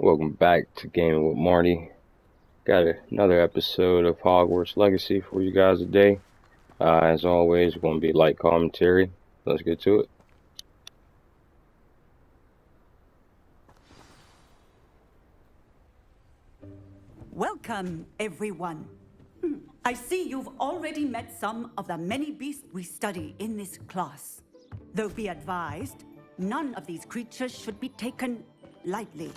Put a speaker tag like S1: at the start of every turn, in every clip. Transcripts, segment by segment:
S1: Welcome back to Gaming with Marty. Got another episode of Hogwarts Legacy for you guys today. As always, going to be light commentary. Let's get to it.
S2: Welcome, everyone. I see you've already met some of the many beasts we study in this class. Though be advised, none of these creatures should be taken lightly.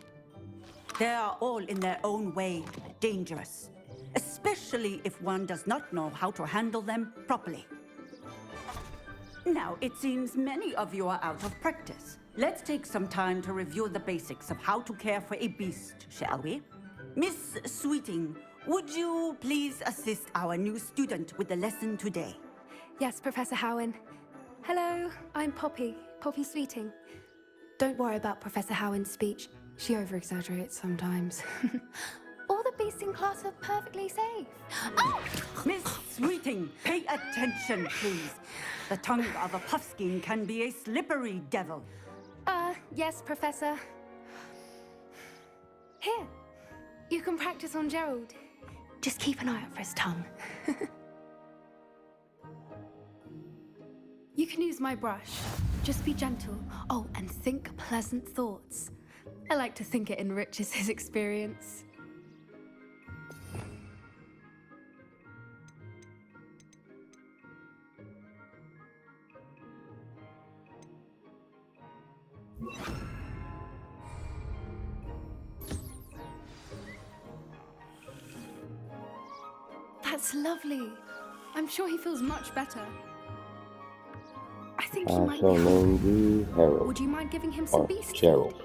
S2: They are all in their own way dangerous, especially if one does not know how to handle them properly. Now, it seems many of you are out of practice. Let's take some time to review the basics of how to care for a beast, shall we? Miss Sweeting, would you please assist our new student with the lesson today?
S3: Yes, Professor Howen. Hello, I'm Poppy Sweeting. Don't worry about Professor Howen's speech. She over-exaggerates sometimes. All the beasts in class are perfectly safe. Oh!
S2: Miss Sweeting, pay attention, please. The tongue of a puffskein can be a slippery devil.
S3: Yes, Professor. Here, you can practice on Gerald. Just keep an eye out for his tongue. You can use my brush. Just be gentle. Oh, and think pleasant thoughts. I like to think it enriches his experience. That's lovely. I'm sure he feels much better. I think he might
S1: shall
S3: be
S1: name you Harold.
S3: Would you mind giving him some
S1: Or
S3: beast
S1: Gerald.
S3: food?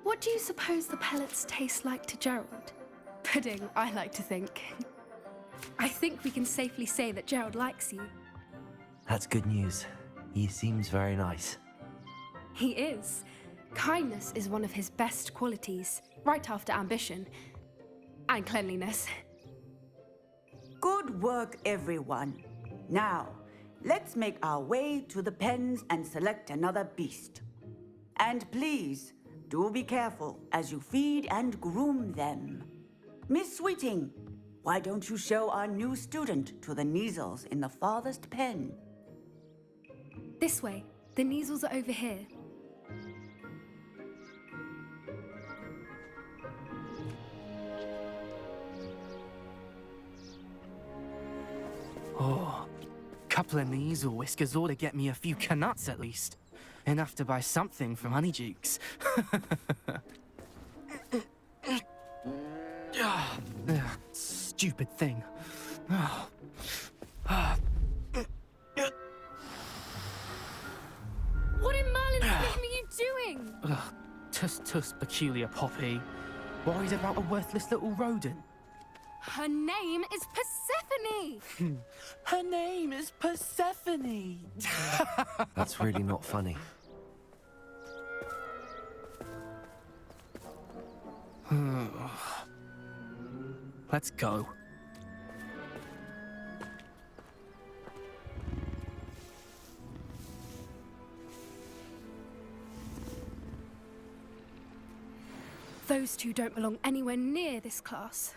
S3: What do you suppose the pellets taste like to Gerald? Pudding, I like to think. I think we can safely say that Gerald likes you.
S4: That's good news. He seems very nice.
S3: He is. Kindness is one of his best qualities, right after ambition. And cleanliness.
S2: Good work, everyone. Now, let's make our way to the pens and select another beast. And please, do be careful as you feed and groom them. Miss Sweeting, why don't you show our new student to the Neasels in the farthest pen?
S3: This way. The Neasels are over here.
S5: Oh, couple of Neasel whiskers ought to get me a few canuts at least. Enough to buy something from Honeydukes. Stupid thing.
S3: What in Merlin's name are you doing?
S5: Tuss, peculiar Poppy. Worried about a worthless little rodent.
S3: Her name is Persephone!
S5: Her name is Persephone.
S4: That's really not funny.
S5: Let's go.
S3: Those two don't belong anywhere near this class.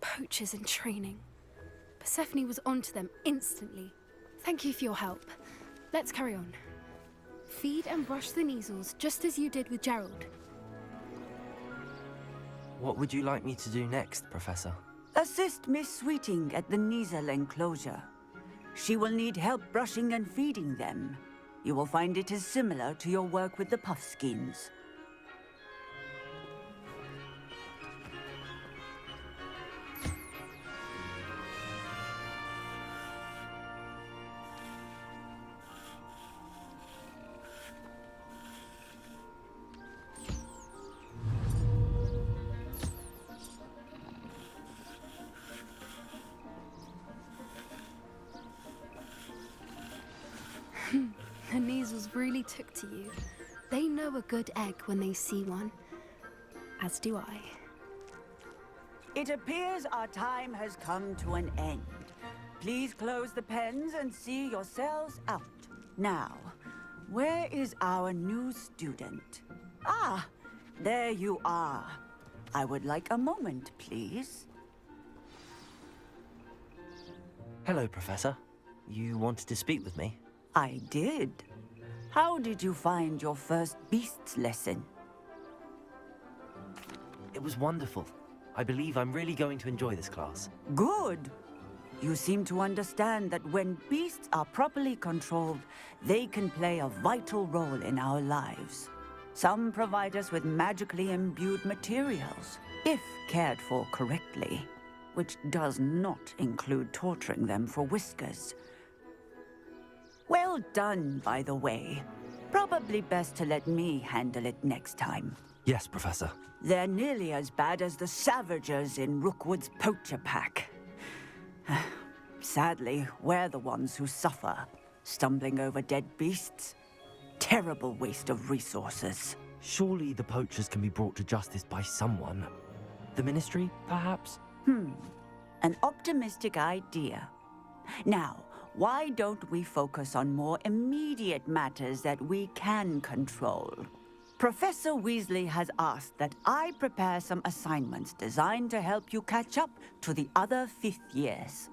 S3: Poachers in training. Persephone was onto them instantly. Thank you for your help. Let's carry on. Feed and brush the Neasels just as you did with Gerald.
S4: What would you like me to do next, Professor?
S2: Assist Miss Sweeting at the Neasel enclosure. She will need help brushing and feeding them. You will find it is similar to your work with the puffskeins.
S3: The Neasels beetles really took to you. They know a good egg when they see one. As do I.
S2: It appears our time has come to an end. Please close the pens and see yourselves out. Now, where is our new student? Ah, there you are. I would like a moment, please.
S4: Hello, Professor. You wanted to speak with me?
S2: I did. How did you find your first beasts lesson?
S4: It was wonderful. I believe I'm really going to enjoy this class.
S2: Good. You seem to understand that when beasts are properly controlled, they can play a vital role in our lives. Some provide us with magically imbued materials, if cared for correctly, which does not include torturing them for whiskers. Well done, by the way. Probably best to let me handle it next time.
S4: Yes, Professor.
S2: They're nearly as bad as the Savagers in Rookwood's poacher pack. Sadly, we're the ones who suffer, stumbling over dead beasts. Terrible waste of resources.
S4: Surely the poachers can be brought to justice by someone. The Ministry, perhaps?
S2: An optimistic idea. Now, why don't we focus on more immediate matters that we can control? Professor Weasley has asked that I prepare some assignments designed to help you catch up to the other fifth years.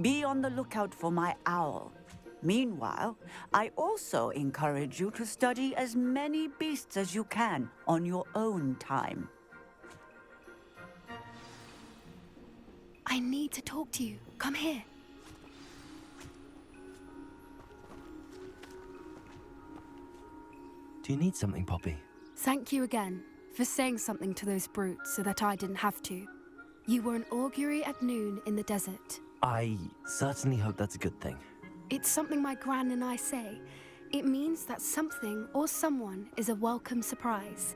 S2: Be on the lookout for my owl. Meanwhile, I also encourage you to study as many beasts as you can on your own time.
S3: I need to talk to you. Come here.
S4: Do you need something, Poppy?
S3: Thank you again for saying something to those brutes so that I didn't have to. You were an augury at noon in the desert.
S4: I certainly hope that's a good thing.
S3: It's something my gran and I say. It means that something or someone is a welcome surprise.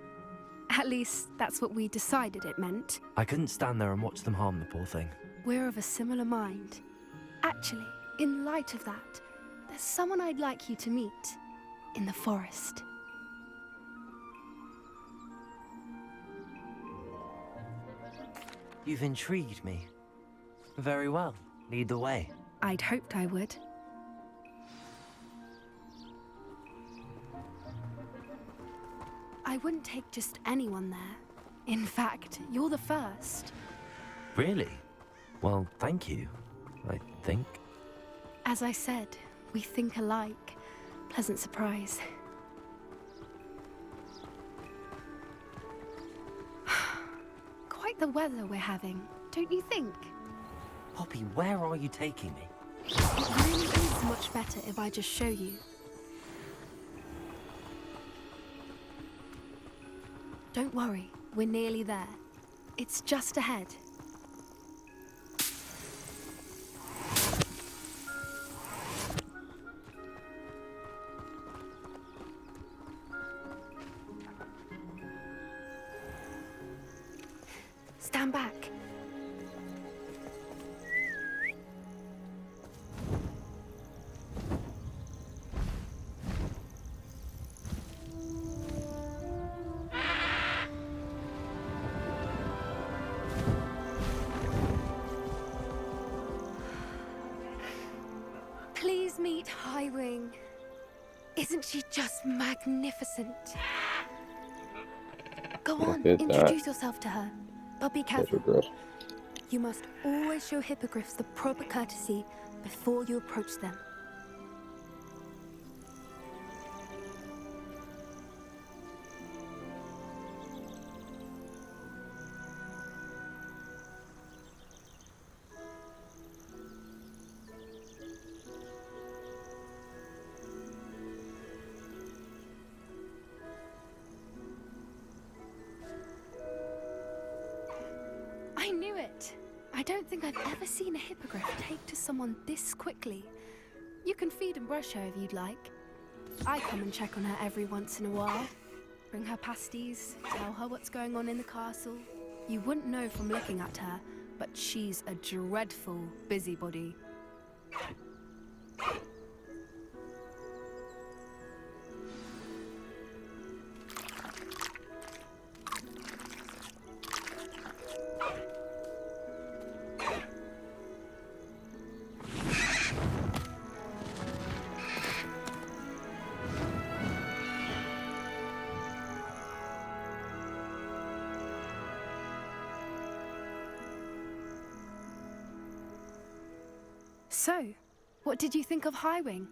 S3: At least, that's what we decided it meant.
S4: I couldn't stand there and watch them harm the poor thing.
S3: We're of a similar mind. Actually, in light of that, there's someone I'd like you to meet in the forest.
S4: You've intrigued me. Very well. Lead the way.
S3: I'd hoped I would. I wouldn't take just anyone there. In fact, you're the first.
S4: Really? Well, thank you, I think.
S3: As I said, we think alike. Pleasant surprise. Quite the weather we're having, don't you think?
S4: Poppy, where are you taking me?
S3: It really is much better if I just show you. Don't worry, we're nearly there. It's just ahead. Stand back. Please meet Highwing. Isn't she just magnificent? Go on,
S1: Look at that.
S3: introduce yourself to her. But be careful.
S1: Hippogriff.
S3: You must always show hippogriffs the proper courtesy before you approach them. I knew it! I don't think I've ever seen a hippogriff take to someone this quickly. You can feed and brush her if you'd like. I come and check on her every once in a while. Bring her pasties, tell her what's going on in the castle. You wouldn't know from looking at her, but she's a dreadful busybody. So, what did you think of Highwing?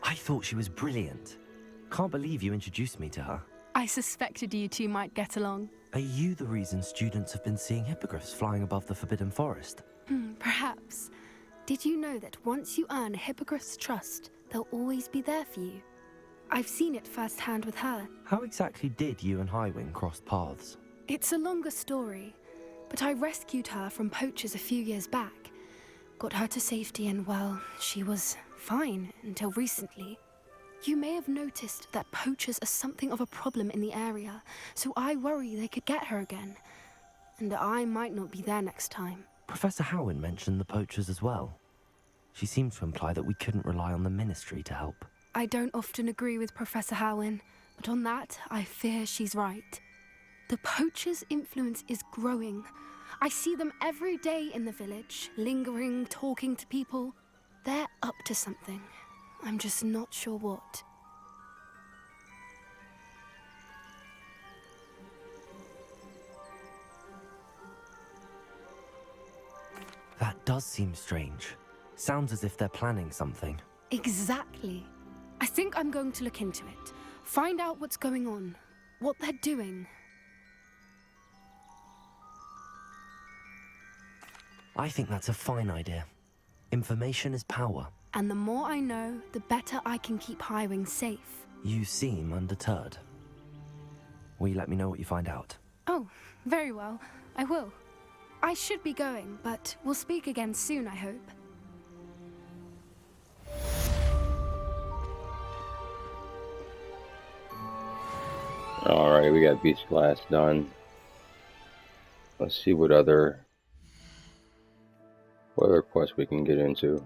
S4: I thought she was brilliant. Can't believe you introduced me to her.
S3: I suspected you two might get along.
S4: Are you the reason students have been seeing hippogriffs flying above the Forbidden Forest?
S3: Perhaps. Did you know that once you earn a hippogriff's trust, they'll always be there for you? I've seen it firsthand with her.
S4: How exactly did you and Highwing cross paths?
S3: It's a longer story, but I rescued her from poachers a few years back. Got her to safety and, well, she was fine until recently. You may have noticed that poachers are something of a problem in the area, so I worry they could get her again. And I might not be there next time.
S4: Professor Howin mentioned the poachers as well. She seemed to imply that we couldn't rely on the Ministry to help.
S3: I don't often agree with Professor Howin, but on that, I fear she's right. The poachers' influence is growing. I see them every day in the village, lingering, talking to people. They're up to something. I'm just not sure what.
S4: That does seem strange. Sounds as if they're planning something.
S3: Exactly. I think I'm going to look into it. Find out what's going on, what they're doing.
S4: I think that's a fine idea. Information is power.
S3: And the more I know, the better I can keep Highwing safe.
S4: You seem undeterred. Will you let me know what you find out?
S3: Oh, very well. I will. I should be going, but we'll speak again soon, I hope.
S1: Alright, we got beach class done. Let's see what other quests we can get into.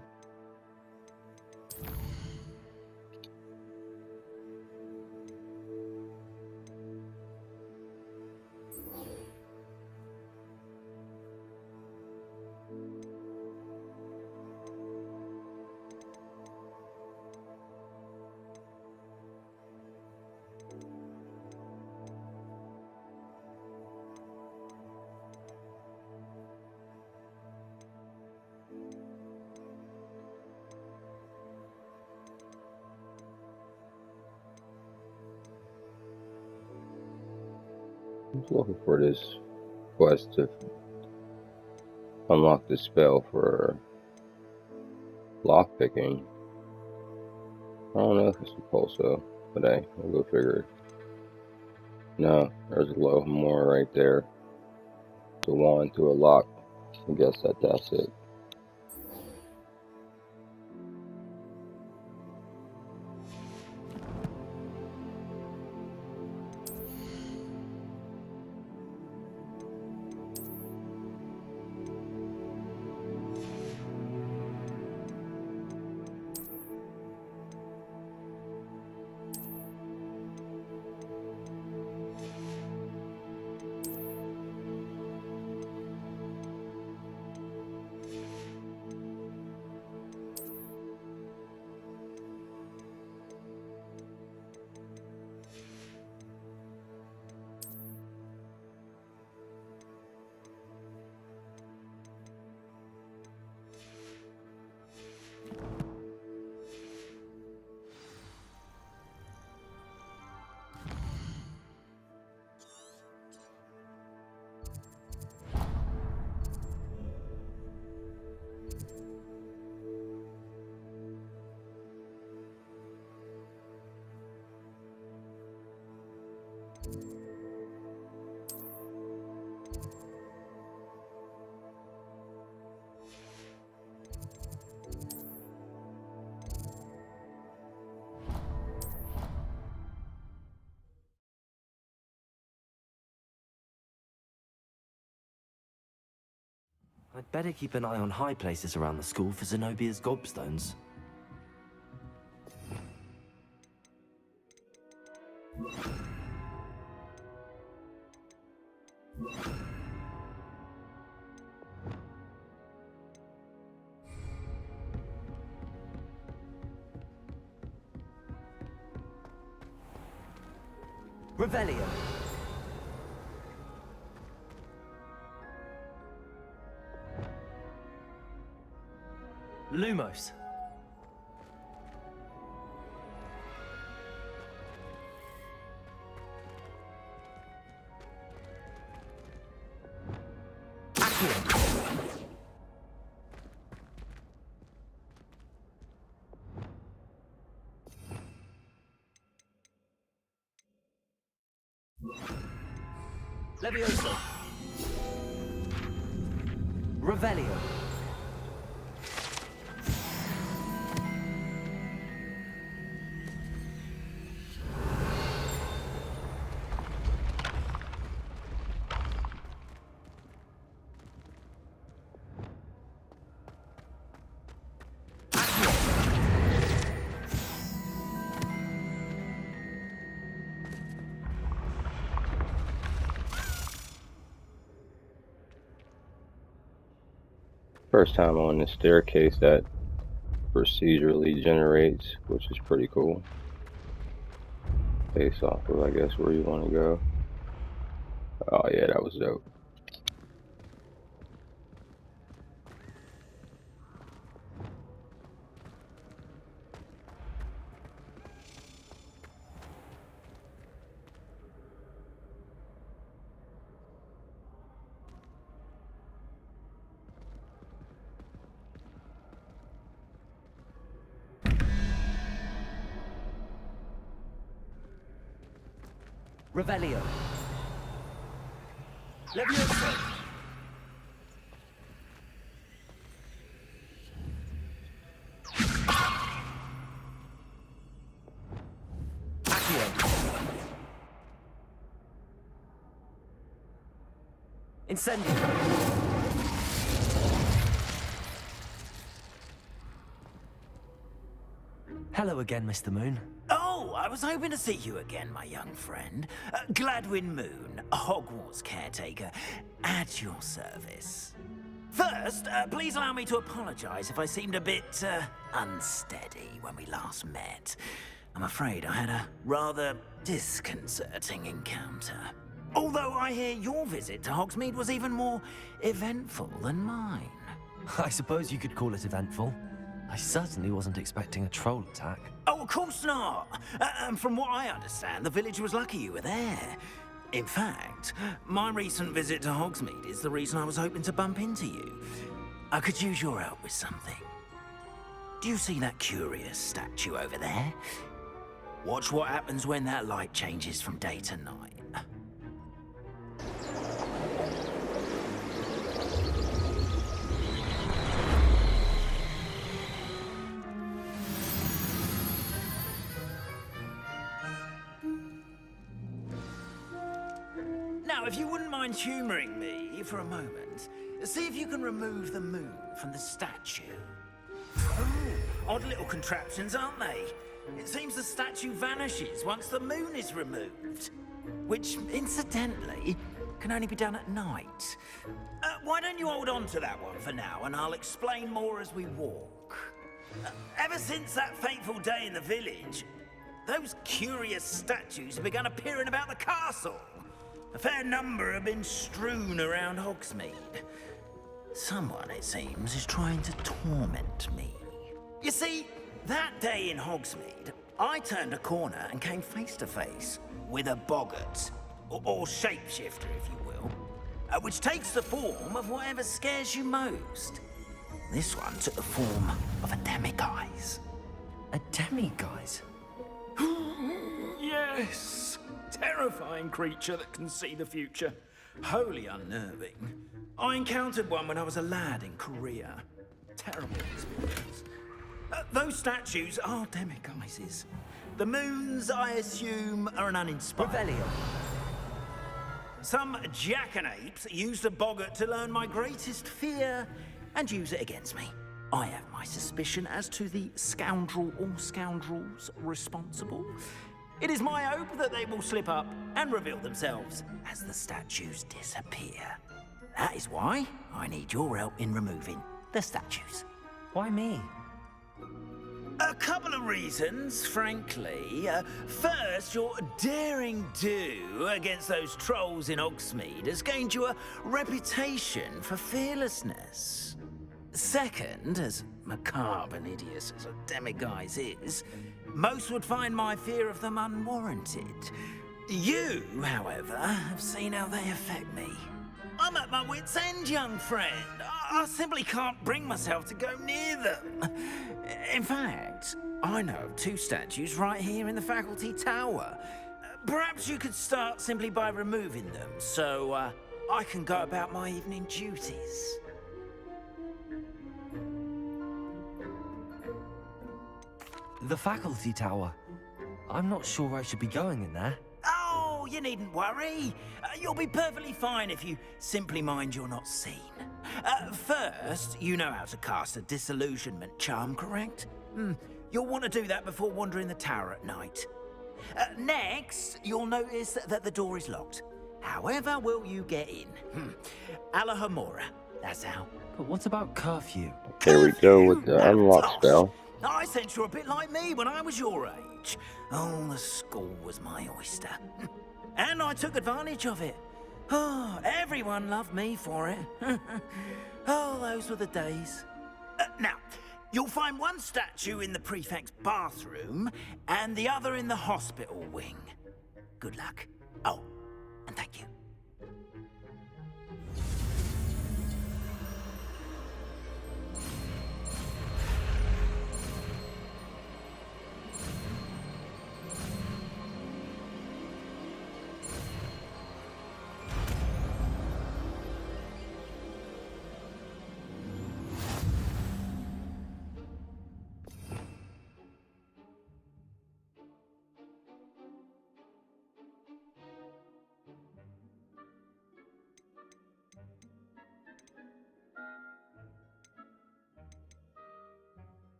S1: I'm just looking for this quest to unlock the spell for lockpicking. I don't know if it's supposed to, but hey, we'll go figure it. No, there's a low more right there. To wand to a lock. I guess that's it.
S4: I'd better keep an eye on high places around the school for Zenobia's gobstones. Revelio. Lumos. Levioso. Revelio.
S1: First time on the staircase that procedurally generates, which is pretty cool. Based off of, I guess, where you want to go. Oh yeah, that was dope.
S4: Revelio. Levioso. Accio. Incendio. Hello again, Mr. Moon.
S6: Oh, I was hoping to see you again, my young friend. Gladwin Moon, Hogwarts caretaker, at your service. First, please allow me to apologize if I seemed a bit, unsteady when we last met. I'm afraid I had a rather disconcerting encounter. Although I hear your visit to Hogsmeade was even more eventful than mine.
S4: I suppose you could call it eventful. I certainly wasn't expecting a troll attack.
S6: Oh, of course not. And from what I understand, the village was lucky you were there. In fact, my recent visit to Hogsmeade is the reason I was hoping to bump into you. I could use your help with something. Do you see that curious statue over there? Watch what happens when that light changes from day to night. Now, if you wouldn't mind humoring me for a moment, see if you can remove the moon from the statue. Oh, odd little contraptions, aren't they? It seems the statue vanishes once the moon is removed. Which, incidentally, can only be done at night. Why don't you hold on to that one for now, and I'll explain more as we walk. Ever since that fateful day in the village, those curious statues have begun appearing about the castle. A fair number have been strewn around Hogsmeade. Someone, it seems, is trying to torment me. You see, that day in Hogsmeade, I turned a corner and came face to face with a boggart, or shapeshifter, if you will, which takes the form of whatever scares you most. This one took the form of a demiguise.
S4: A demiguise?
S6: Yes! Terrifying creature that can see the future. Wholly unnerving. I encountered one when I was a lad in Korea. Terrible experience. Those statues are demiguises. The moons, I assume, are an uninspired...
S4: Revelio.
S6: Some jackanapes used a boggart to learn my greatest fear and use it against me. I have my suspicion as to the scoundrel or scoundrels responsible. It is my hope that they will slip up and reveal themselves as the statues disappear. That is why I need your help in removing the statues.
S4: Why me?
S6: A couple of reasons, frankly. First, your daring do against those trolls in Hogsmeade has gained you a reputation for fearlessness. Second, as macabre and hideous as a demiguise is, most would find my fear of them unwarranted. You, however, have seen how they affect me. I'm at my wit's end, young friend. I simply can't bring myself to go near them. In fact, I know of 2 statues right here in the faculty tower. Perhaps you could start simply by removing them, so I can go about my evening duties.
S4: The faculty tower. I'm not sure I should be going in there.
S6: Oh, you needn't worry. You'll be perfectly fine if you simply mind you're not seen. First, you know how to cast a disillusionment charm, correct? You'll want to do that before wandering the tower at night. Next, you'll notice that the door is locked. However will you get in? Alahomora, that's how.
S4: But what about curfew?
S1: Here we go with the
S6: Now,
S1: unlock
S6: toss.
S1: spell.
S6: I sense you're a bit like me when I was your age. Oh, the school was my oyster. And I took advantage of it. Oh, everyone loved me for it. Oh, those were the days. Now, you'll find one statue in the prefect's bathroom and the other in the hospital wing. Good luck. Oh, and thank you.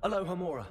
S4: Alohomora.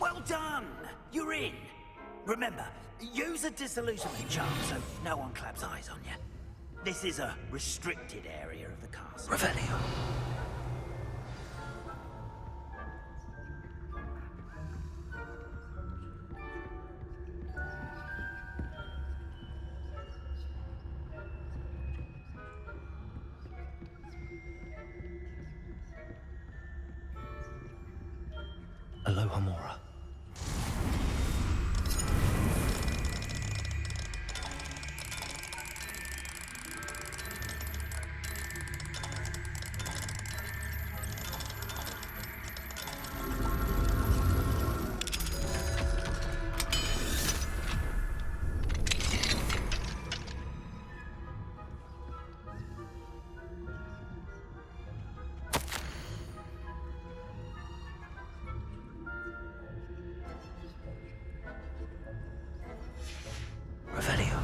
S6: Well done! You're in. Remember, use a disillusionment charm so no one claps eyes on you. This is a restricted area of the castle.
S4: Revelio. Alohomora. Revelio.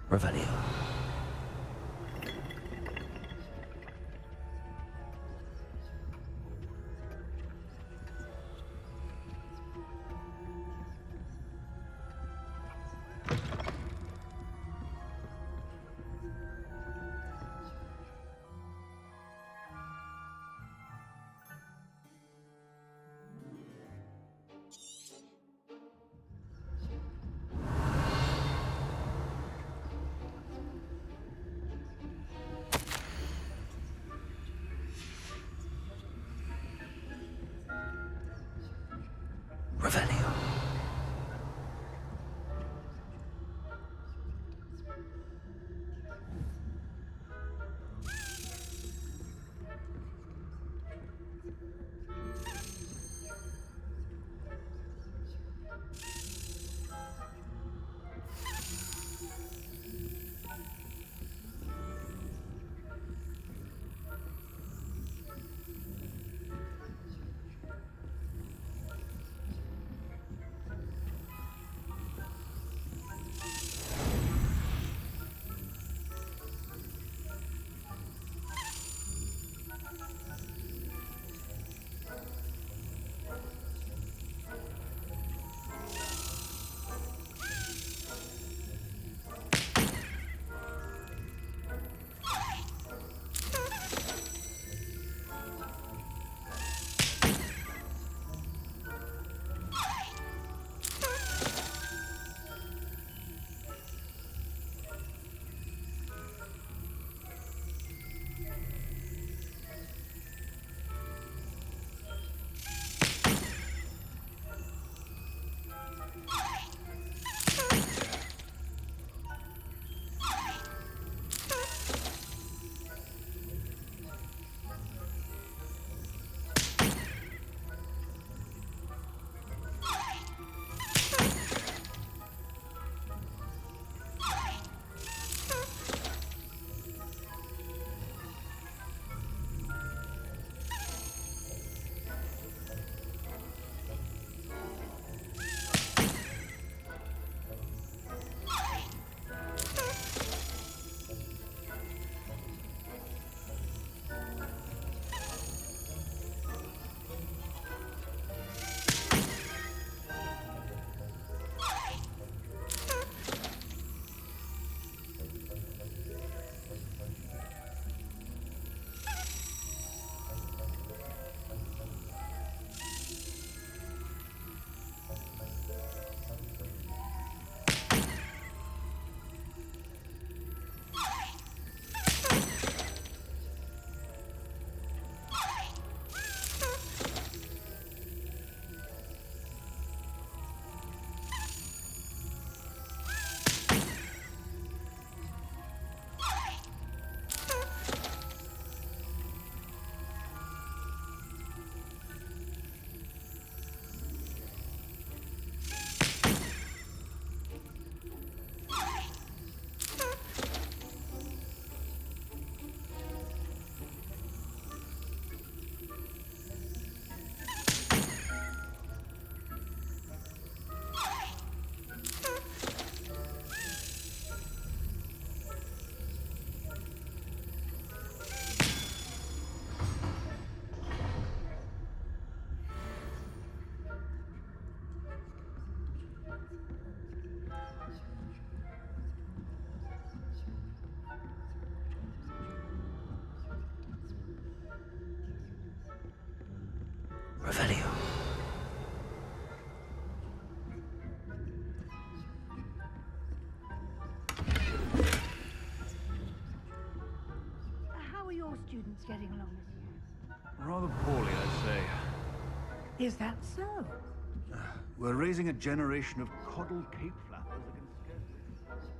S4: Revelio. Revelio.
S7: How are your students getting along this year?
S8: Rather poorly, I'd say.
S7: Is that so?
S8: We're raising a generation of coddled cape flappers that can scarcely...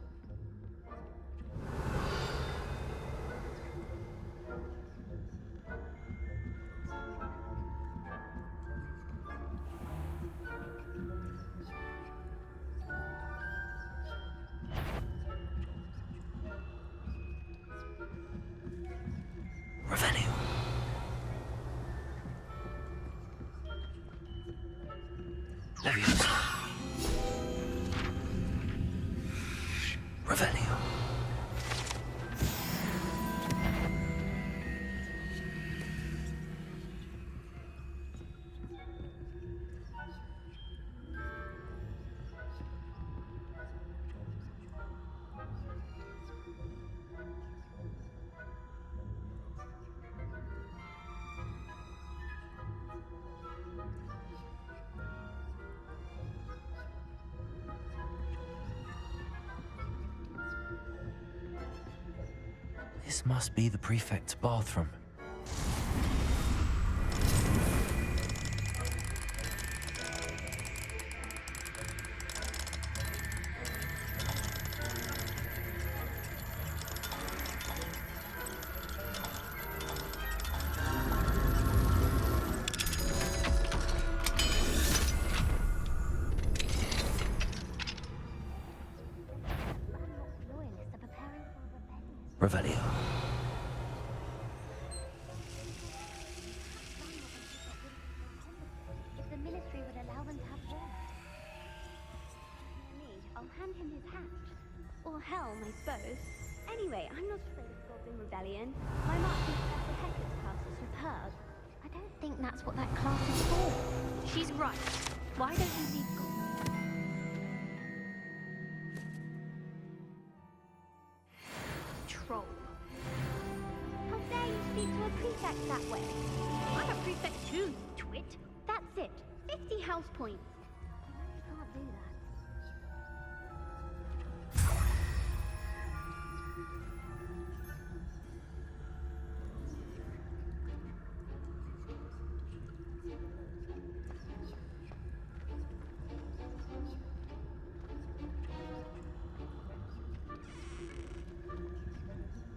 S4: Revelio. Leviosa. Revelio. This must be the prefect's bathroom.
S9: Loyalists are preparing for a rebellion.
S4: Revelio.
S9: If the ministry would allow them to have war. Me, I'll hand him his hat. Or helm, I suppose. Anyway, I'm not afraid of Goblin Rebellion. My Marty Professor Hector's class is superb. I don't think that's what that class is for. She's right. Why don't you leave troll? How dare you speak to a prefect that way? I'm a prefect too, you twit. That's it. 50 house points. You can't do that.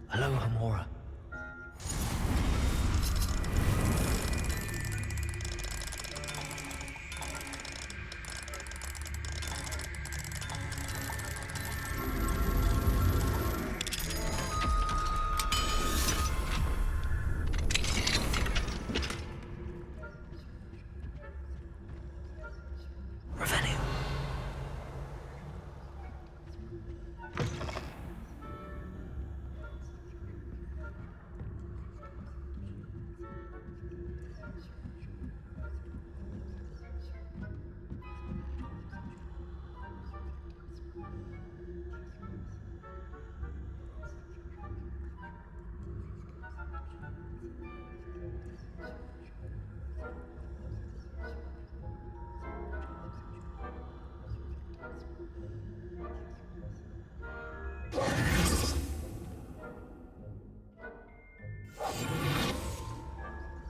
S4: Hello, Hamora. Revelio.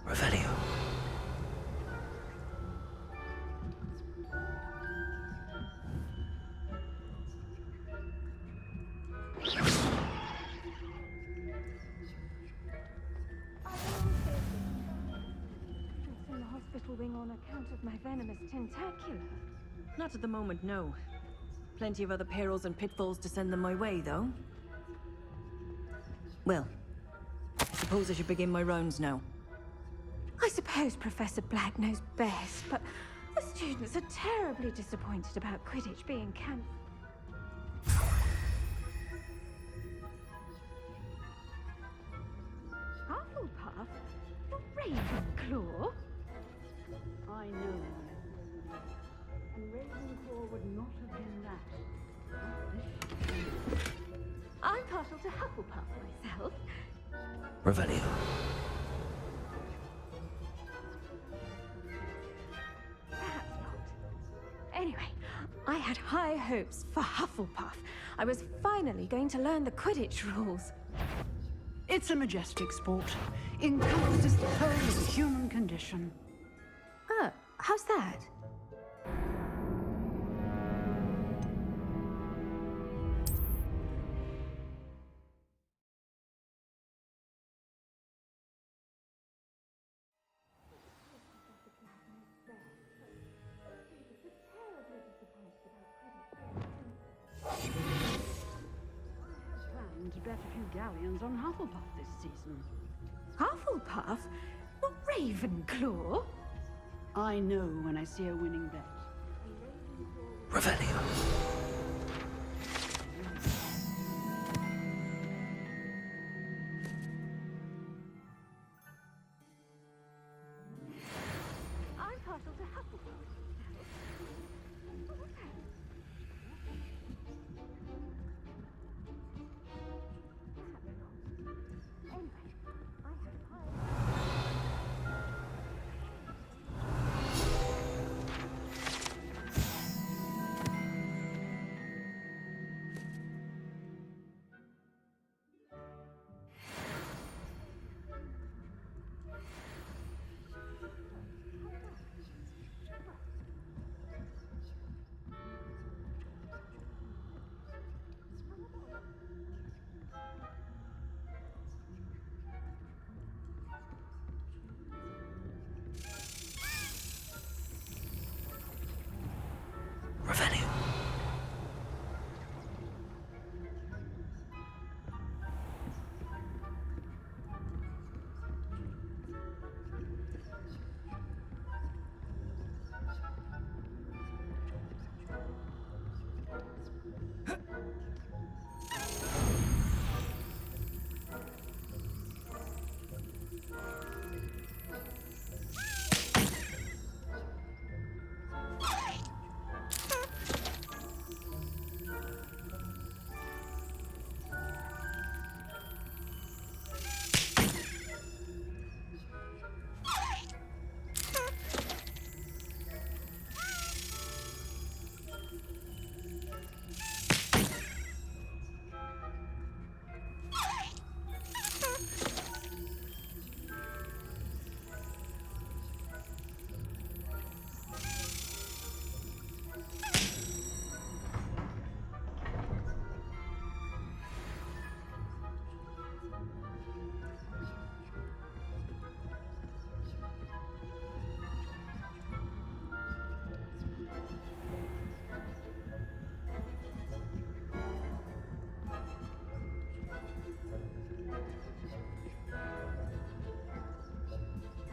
S4: Revelio.
S7: In the hospital wing on account of my venomous tentacular.
S10: Not at the moment, no. Plenty of other perils and pitfalls to send them my way, though. Well, suppose I should begin my rounds now.
S7: I suppose Professor Black knows best, but the students are terribly disappointed about Quidditch being cancelled. Hufflepuff? Ravenclaw?
S11: I know. And Ravenclaw would not have been that.
S7: I'm partial to Hufflepuff myself.
S4: Revelio.
S7: I had high hopes for Hufflepuff. I was finally going to learn the Quidditch rules.
S11: It's a majestic sport. Encompasses the whole of the human condition.
S7: Oh, how's that?
S11: Planned to bet a few galleons on Hufflepuff this season.
S7: Hufflepuff? Not Ravenclaw?
S11: I know when I see a winning bet.
S4: Revelio.
S7: I'm partial to Hufflepuff.
S4: Revelio.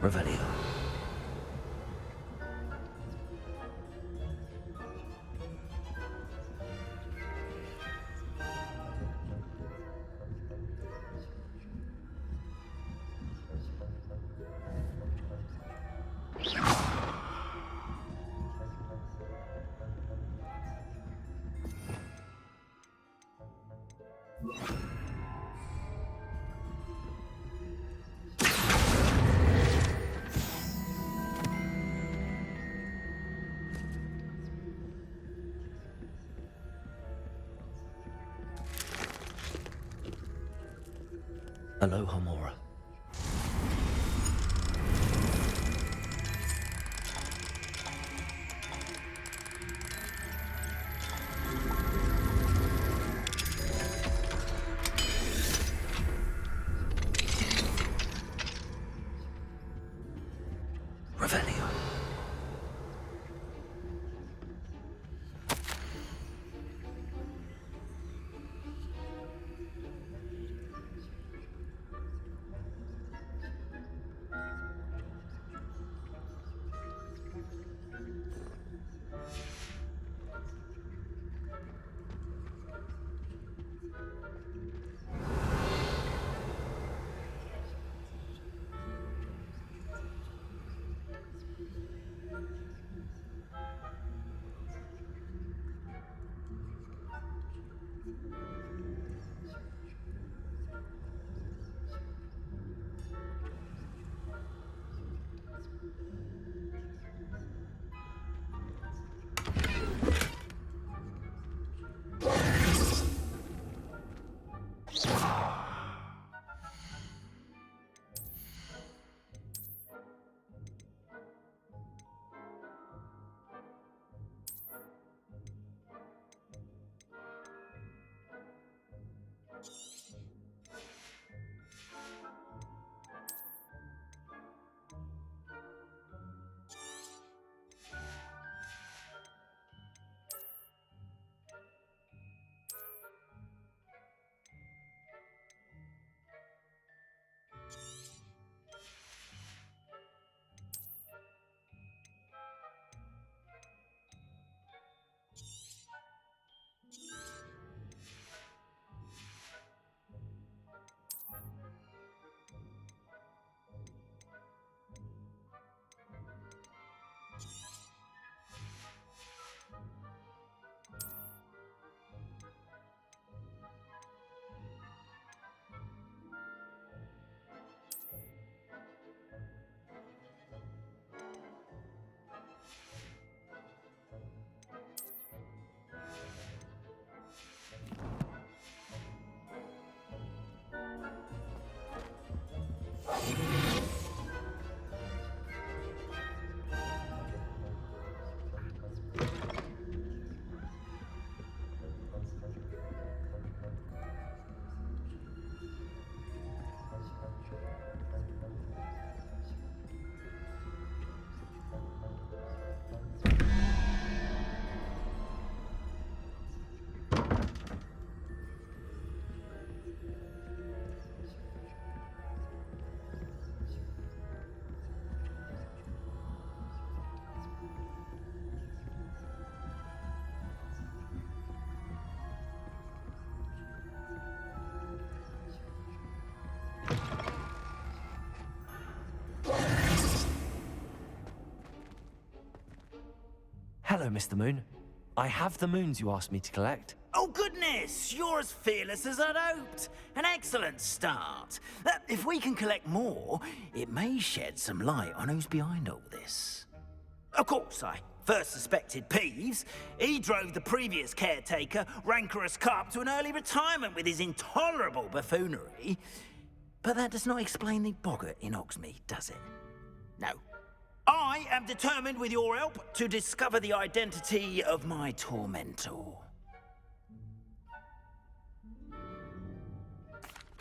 S4: Revelio. Aloha Mora. Revelio. Hello, Mr. Moon. I have the moons you asked me to collect.
S6: Oh, goodness! You're as fearless as I'd hoped. An excellent start. If we can collect more, it may shed some light on who's behind all this. Of course, I first suspected Peeves. He drove the previous caretaker, Rancorous Carp, to an early retirement with his intolerable buffoonery. But that does not explain the boggart in Hogsmeade, does it? No. I am determined, with your help, to discover the identity of my tormentor.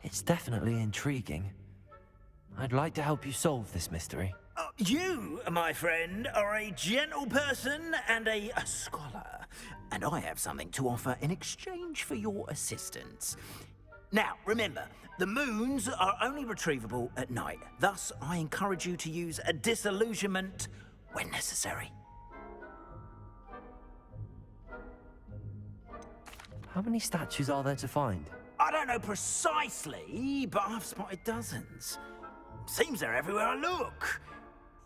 S4: It's definitely intriguing. I'd like to help you solve this mystery.
S6: You, my friend, are a gentle person and a scholar, and I have something to offer in exchange for your assistance. Now, remember, the moons are only retrievable at night. Thus, I encourage you to use a disillusionment when necessary.
S4: How many statues are there to find?
S6: I don't know precisely, but I've spotted dozens. Seems they're everywhere I look.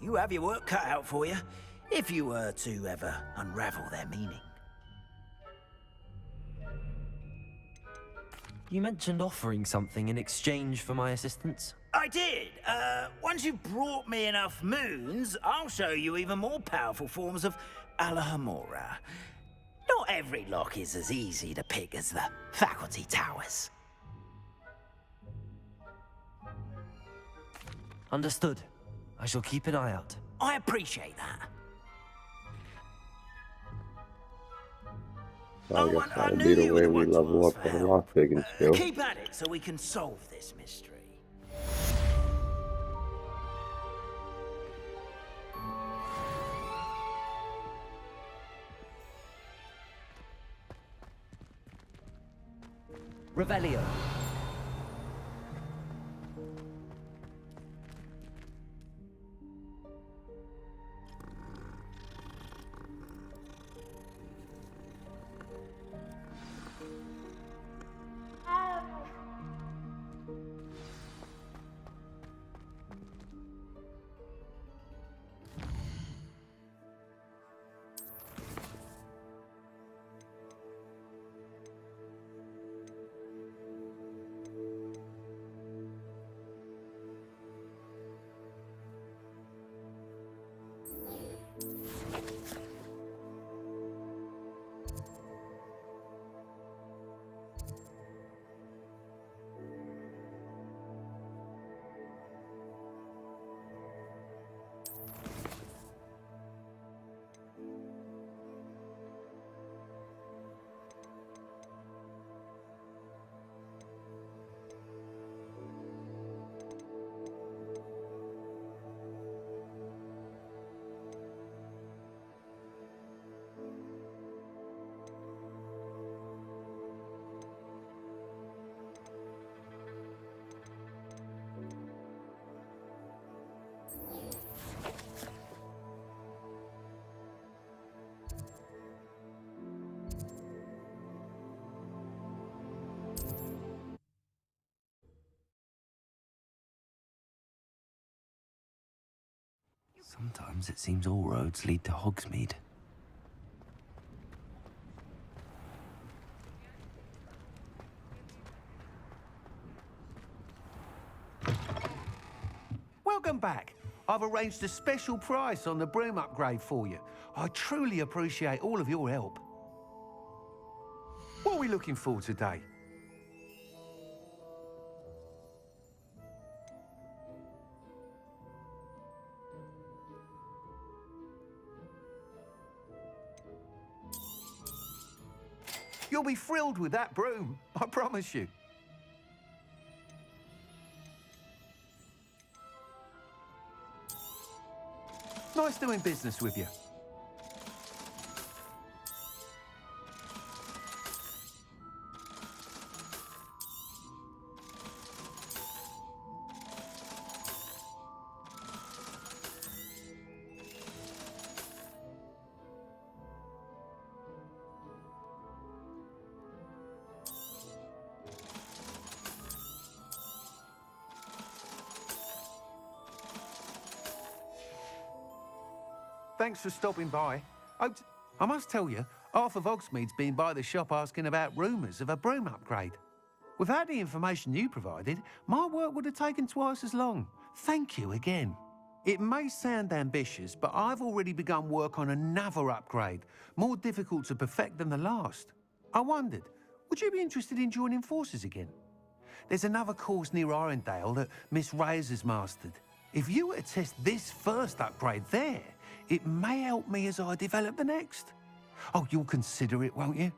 S6: You have your work cut out for you, if you were to ever unravel their meaning.
S4: You mentioned offering something in exchange for my assistance?
S6: I did. Once you've brought me enough moons, I'll show you even more powerful forms of Alohomora. Not every lock is as easy to pick as the faculty towers.
S4: Understood. I shall keep an eye out.
S6: I appreciate that.
S1: I guess that'll be the way we level up our lockpicking skill.
S6: Keep at it so we can solve this mystery.
S4: Revelio. Sometimes it seems all roads lead to Hogsmeade.
S8: Welcome back. I've arranged a special price on the broom upgrade for you. I truly appreciate all of your help. What are we looking for today? You'll be thrilled with that broom, I promise you. Nice doing business with you. Thanks for stopping by. I must tell you, half of Hogsmeade's been by the shop asking about rumours of a broom upgrade. Without the information you provided, my work would have taken twice as long. Thank you again. It may sound ambitious, but I've already begun work on another upgrade, more difficult to perfect than the last. I wondered, would you be interested in joining forces again? There's another course near Arendelle that Miss Reyes has mastered. If you were to test this first upgrade there, it may help me as I develop the next. Oh, you'll consider it, won't you?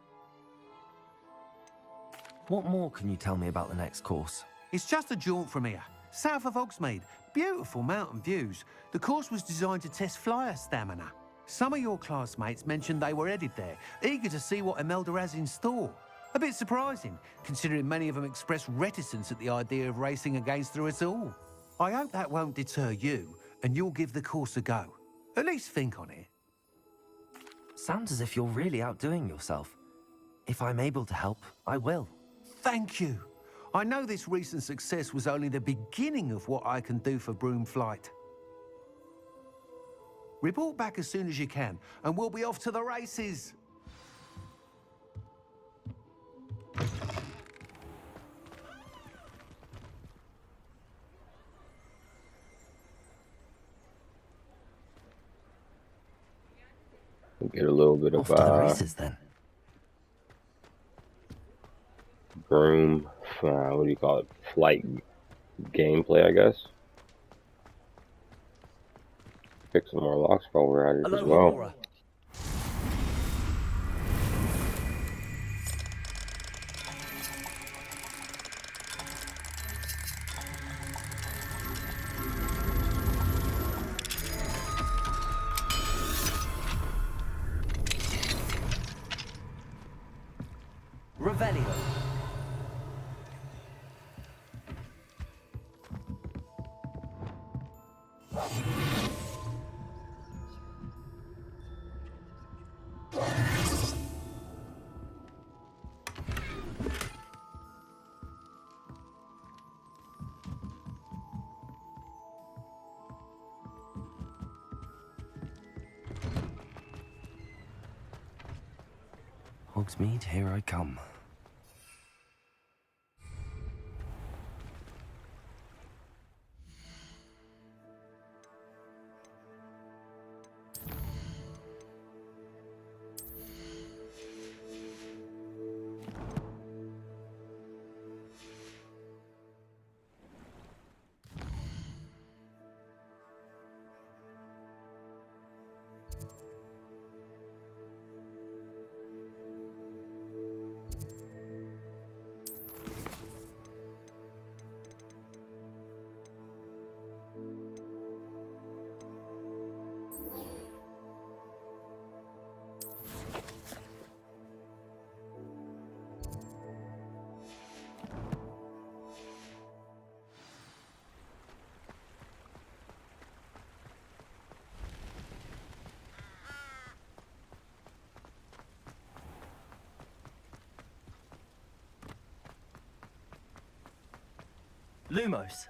S4: What more can you tell me about the next course?
S8: It's just a jaunt from here, south of Hogsmeade. Beautiful mountain views. The course was designed to test flyer stamina. Some of your classmates mentioned they were headed there, eager to see what Imelda has in store. A bit surprising, considering many of them expressed reticence at the idea of racing against her at all. I hope that won't deter you, and you'll give the course a go. At least think on it.
S4: Sounds as if you're really outdoing yourself. If I'm able to help, I will.
S8: Thank you. I know this recent success was only the beginning of what I can do for Broom Flight. Report back as soon as you can, and we'll be off to the races.
S1: We'll get a little bit of
S4: Off to the races then.
S1: broom, what do you call it? Flight gameplay, I guess. Pick some more locks while we're at it as well.
S4: Laura. Revelio. Hogsmeade, here I come. Lumos.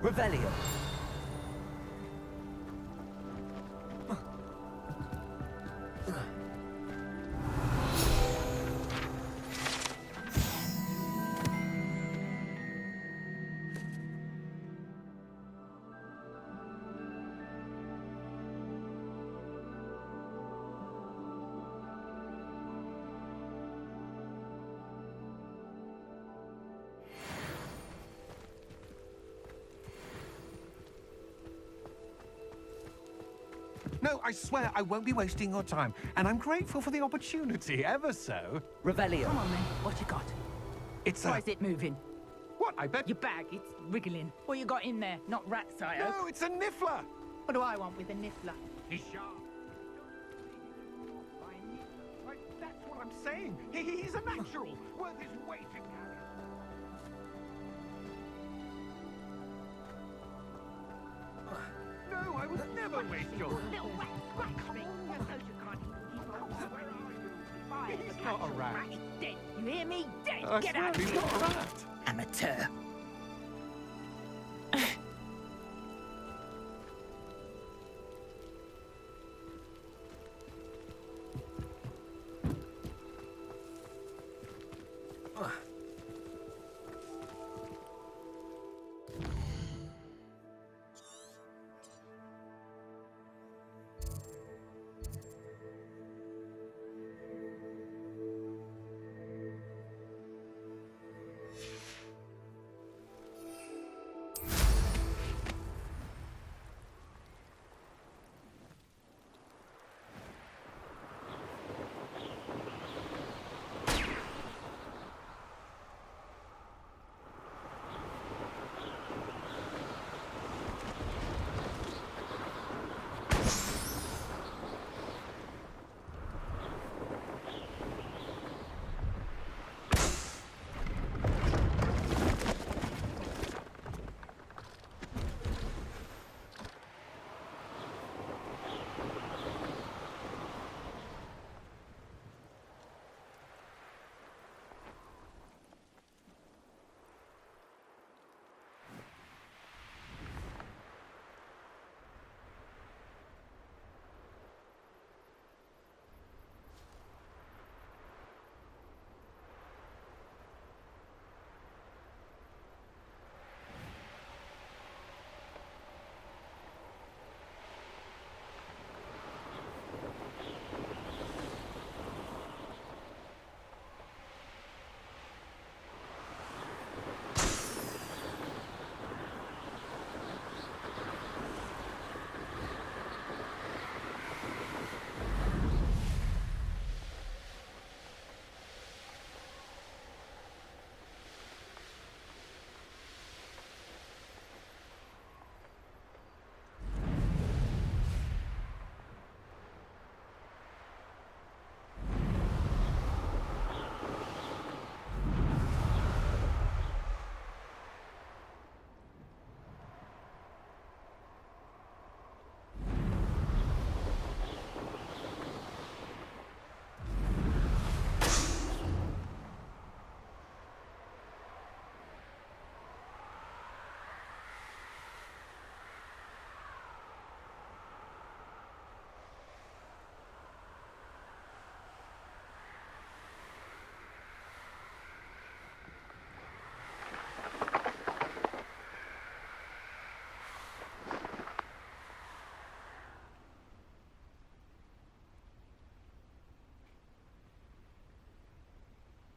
S4: Revelio.
S8: No, I swear I won't be wasting your time, and I'm grateful for the opportunity, ever so.
S10: Revelio. Come on then, what you got?
S8: It's
S10: Why is it moving?
S8: What, I bet?
S12: Your bag, it's wriggling. What you got in there? Not rats, I hope.
S8: No, it's a niffler.
S12: What do I want with a niffler?
S8: He's sharp. That's what I'm saying. He's a natural. Worth his weight in carry. No, I would never waste your...
S12: Little rat, scratch me. You're so kind.
S8: He's not a rat.
S12: Rat is dead. You hear me? Dead.
S8: I
S12: Get
S8: swear
S12: out of
S8: he's
S12: here.
S8: not a rat.
S12: Amateur.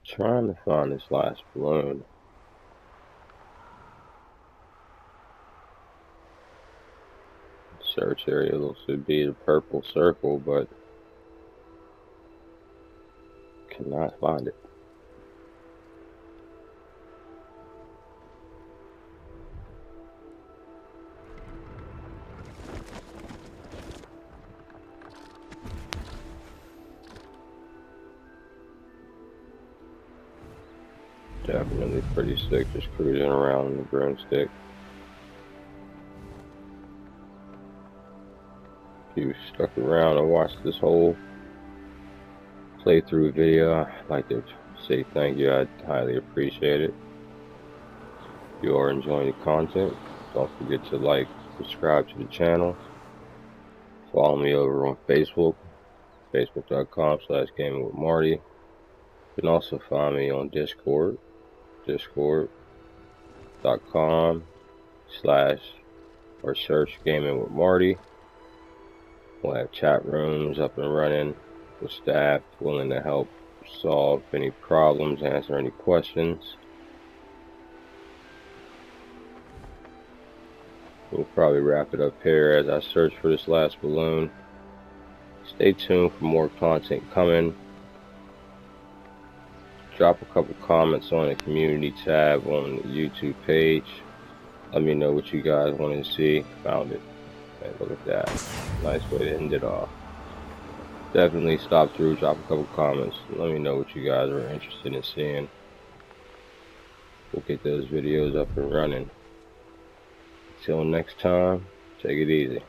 S1: Trying to find this last balloon. Search area looks to be the purple circle, but cannot find it. Definitely pretty sick, just cruising around in the broomstick. If you stuck around and watched this whole playthrough video, I'd like to say thank you. I'd highly appreciate it. If you are enjoying the content, don't forget to like, subscribe to the channel. Follow me over on Facebook, facebook.com/gamingwithmarty. You can also find me on Discord, discord.com/search Gaming with Marty. We'll have chat rooms up and running with staff willing to help solve any problems, answer any questions. We'll probably wrap it up here as I search for this last balloon. Stay tuned for more content coming. Drop a couple comments on the community tab on the YouTube page. Let me know what you guys want to see. Found it. And look at that. Nice way to end it off. Definitely stop through, drop a couple comments. Let me know what you guys are interested in seeing. We'll get those videos up and running. Till next time, take it easy.